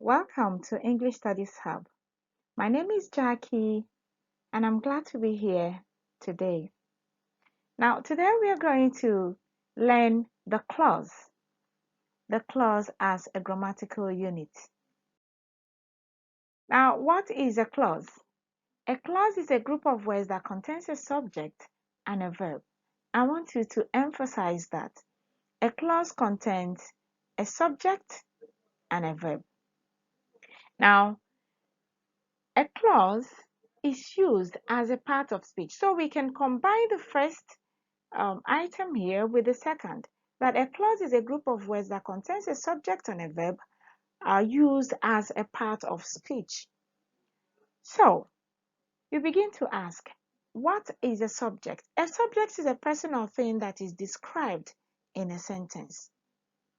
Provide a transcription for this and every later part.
Welcome to English Studies Hub. My name is Jackie and I'm glad to be here today. Now, today we are going to learn the clause as a grammatical unit. Now, what is a clause? A clause is a group of words that contains a subject and a verb. I want you to emphasize that a clause contains a subject and a verb. Now, a clause is used as a part of speech. So we can combine the first item here with the second. That a clause is a group of words that contains a subject and a verb are used as a part of speech. So you begin to ask, what is a subject? A subject is a person or thing that is described in a sentence.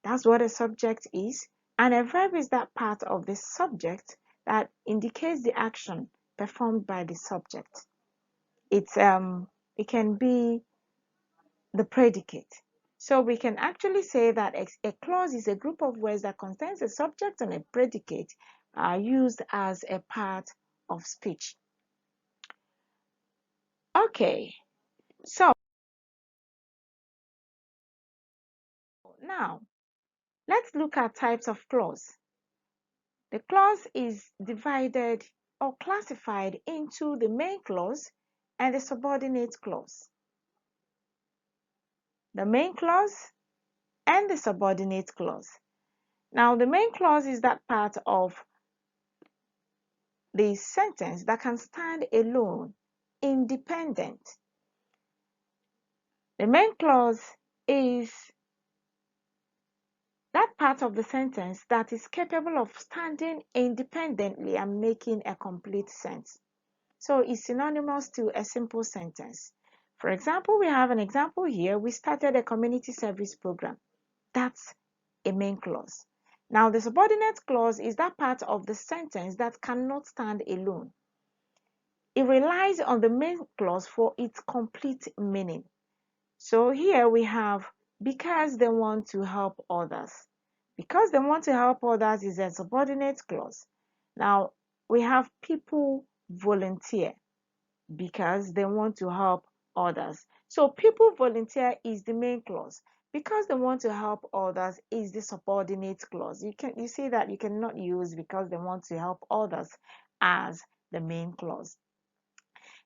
That's what a subject is. And a verb is that part of the subject that indicates the action performed by the subject. It can be the predicate. So we can actually say that a clause is a group of words that contains a subject and a predicate used as a part of speech. Okay, so now let's look at types of clause. The clause is divided or classified into the main clause and the subordinate clause. The main clause and the subordinate clause. Now, the main clause is that part of the sentence that can stand alone, independent. The main clause is that part of the sentence that is capable of standing independently and making a complete sense. So it's synonymous to a simple sentence. For example, we have an example here. We started a community service program. That's a main clause. Now, the subordinate clause is that part of the sentence that cannot stand alone. It relies on the main clause for its complete meaning. So here we have because they want to help others. Because they want to help others is a subordinate clause. Now we have people volunteer because they want to help others. So people volunteer is the main clause. Because they want to help others is the subordinate clause. You see that you cannot use because they want to help others as the main clause.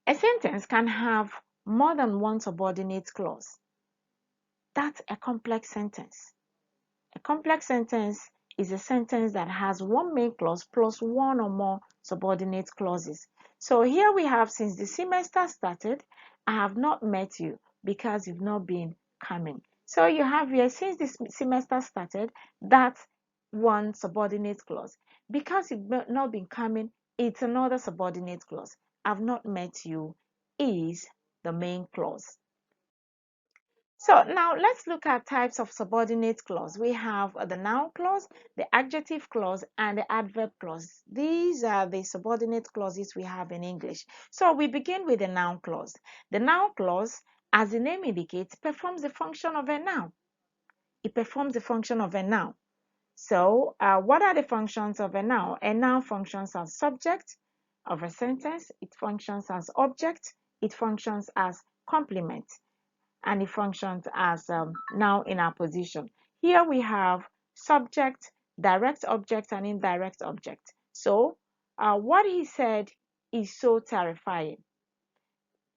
A sentence can have more than one subordinate clause. That's a complex sentence. A complex sentence is a sentence that has one main clause plus one or more subordinate clauses. So here we have, since the semester started, I have not met you because you've not been coming. So you have here, since the semester started, that's one subordinate clause. Because you've not been coming, it's another subordinate clause. I've not met you is the main clause. So now let's look at types of subordinate clause. We have the noun clause, the adjective clause, and the adverb clause. These are the subordinate clauses we have in English. So we begin with the noun clause. The noun clause, as the name indicates, performs the function of a noun. It performs the function of a noun. So what are the functions of a noun? A noun functions as subject of a sentence. It functions as object. It functions as complement. And it functions as noun in our position. Here we have subject, direct object, and indirect object. So what he said is so terrifying.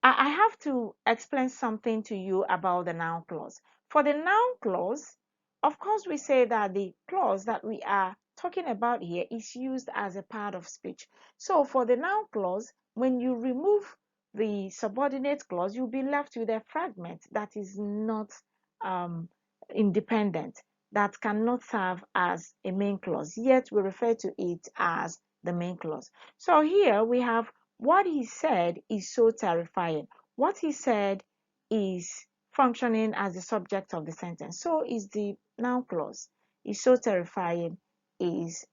I have to explain something to you about the noun clause. For the noun clause, of course, we say that the clause that we are talking about here is used as a part of speech. So for the noun clause, when you remove the subordinate clause, you'll be left with a fragment that is not independent, that cannot serve as a main clause, yet we refer to it as the main clause. So here we have what he said is so terrifying. What he said is functioning as the subject of the sentence. So is the noun clause. Is so terrifying is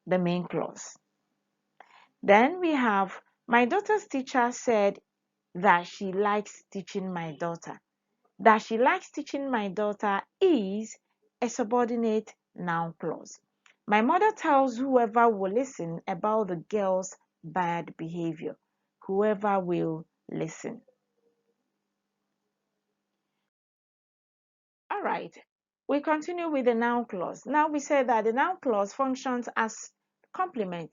the main clause. Then we have my daughter's teacher said that she likes teaching my daughter. That she likes teaching my daughter is a subordinate noun clause. My mother tells whoever will listen about the girl's bad behavior. Whoever will listen. All right. We continue with the noun clause. Now we say that the noun clause functions as complement.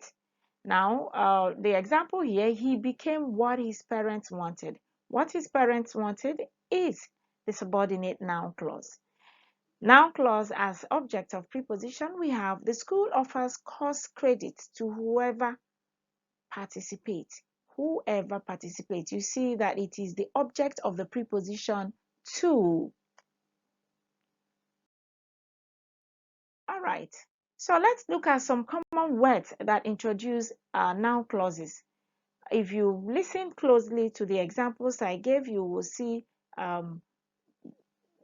Now, the example here, he became what his parents wanted. What his parents wanted is the subordinate noun clause. Noun clause as object of preposition, we have the school offers course credit to whoever participates. Whoever participates. You see that it is the object of the preposition to. All right. So let's look at some common words that introduce noun clauses. If you listen closely to the examples I gave, you will see um,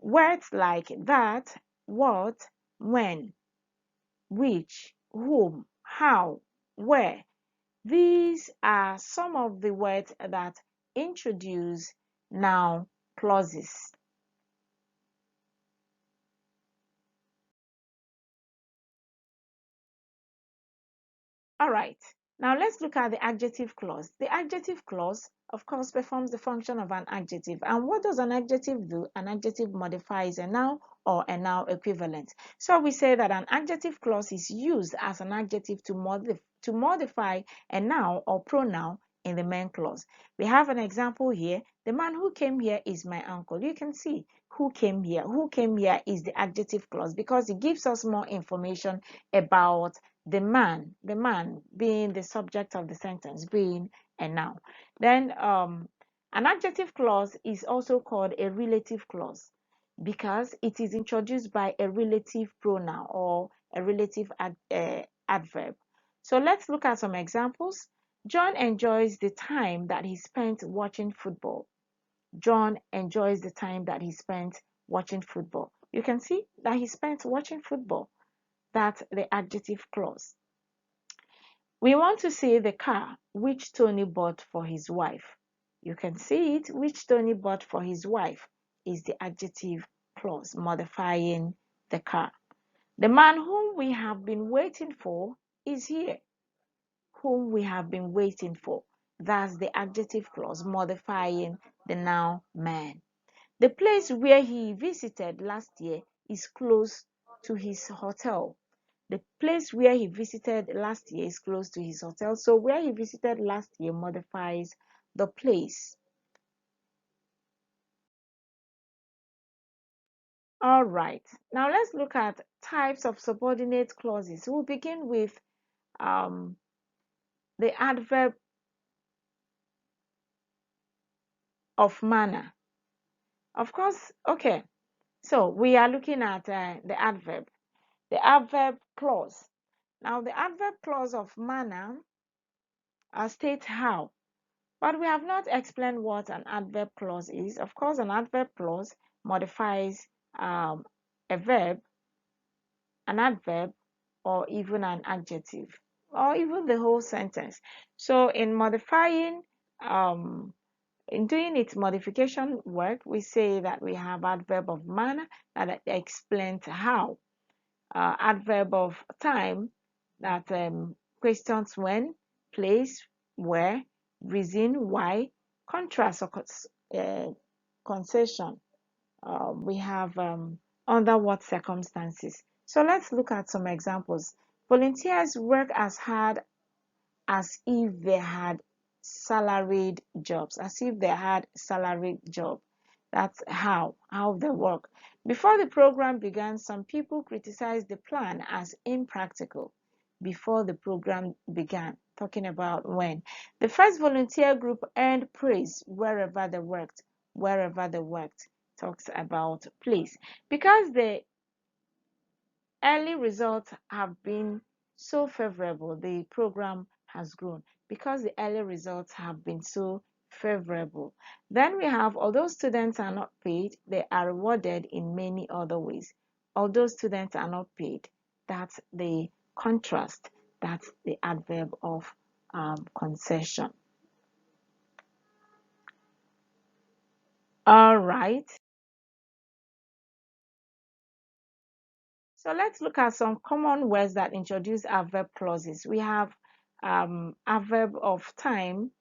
words like that, what, when, which, whom, how, where. These are some of the words that introduce noun clauses. All right. Now let's look at the adjective clause. The adjective clause, of course, performs the function of an adjective. And what does an adjective do? An adjective modifies a noun or a noun equivalent. So we say that an adjective clause is used as an adjective to modify a noun or pronoun in the main clause. We have an example here. The man who came here is my uncle. You can see who came here. Who came here is the adjective clause because it gives us more information about the man being the subject of the sentence, being a noun. Then an adjective clause is also called a relative clause because it is introduced by a relative pronoun or a relative adverb. So let's look at some examples. John enjoys the time that he spent watching football. John enjoys the time that he spent watching football. You can see that he spent watching football. That's the adjective clause. We want to see the car which Tony bought for his wife. You can see it, which Tony bought for his wife is the adjective clause modifying the car. The man whom we have been waiting for is here. Whom we have been waiting for. That's the adjective clause modifying the noun man. The place where he visited last year is close to his hotel. The place where he visited last year is close to his hotel. So where he visited last year modifies the place. All right. Now let's look at types of subordinate clauses. We'll begin with the adverb of manner. Of course, okay. So we are looking at the adverb clause. Now the adverb clause of manner states how. But we have not explained what an adverb clause is. Of course, an adverb clause modifies a verb, an adverb, or even an adjective, or even the whole sentence. So in modifying, in doing its modification work, we say that we have adverb of manner that explains how, adverb of time that questions when, place, where, reason why, contrast or concession. We have under what circumstances. So let's look at some examples. Volunteers work as hard as if they had salaried jobs, as if they had salaried job. That's how they work. Before the program began, some people criticized the plan as impractical. Before the program began, talking about when. The first volunteer group earned praise wherever they worked. Wherever they worked talks about place. Because the early results have been so favorable, the program has grown because the early results have been so favorable. Then we have, although students are not paid, they are rewarded in many other ways. Although students are not paid, that's the contrast, that's the adverb of concession. All right. So let's look at some common words that introduce adverb clauses. We have adverb of time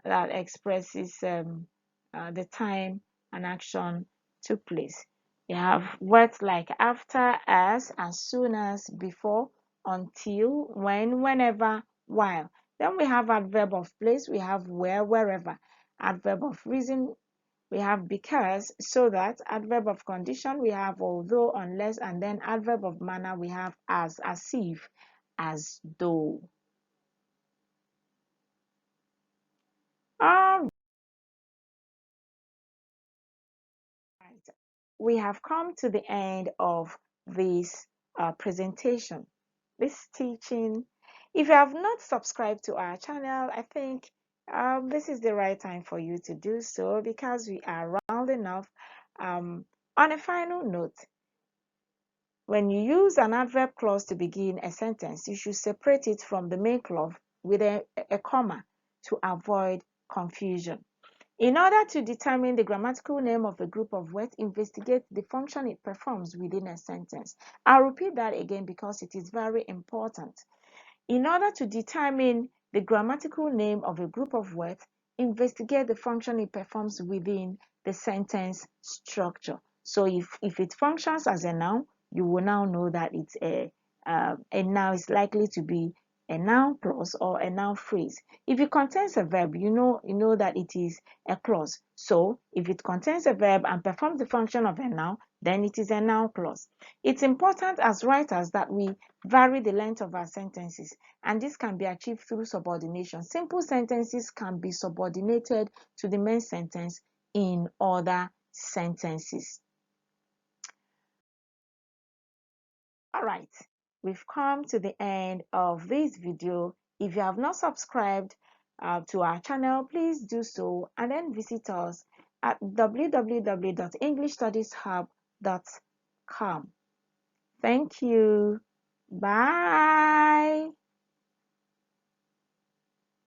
that expresses the time an action took place. You have words like after, as soon as, before, until, when, whenever, while. Then we have adverb of place, we have where, wherever. Adverb of reason, we have because, so that. Adverb of condition, we have although, unless, and then adverb of manner, we have as if, as though. All right, we have come to the end of this presentation, this teaching. If you have not subscribed to our channel, I think this is the right time for you to do so, because we are rounding off. On a final note, when you use an adverb clause to begin a sentence, you should separate it from the main clause with a comma to avoid confusion. In order to determine the grammatical name of a group of words, investigate the function it performs within a sentence. I'll repeat that again because it is very important. In order to determine the grammatical name of a group of words, investigate the function it performs within the sentence structure. So if it functions as a noun, you will now know that it's a noun is likely to be a noun clause or a noun phrase. If it contains a verb, you know that it is a clause. So if it contains a verb and performs the function of a noun, then it is a noun clause. It's important as writers that we vary the length of our sentences, and this can be achieved through subordination. Simple sentences can be subordinated to the main sentence in other sentences. All right, we've come to the end of this video. If you have not subscribed to our channel, please do so, and then visit us at www.englishstudieshub.com. Thank you. Bye.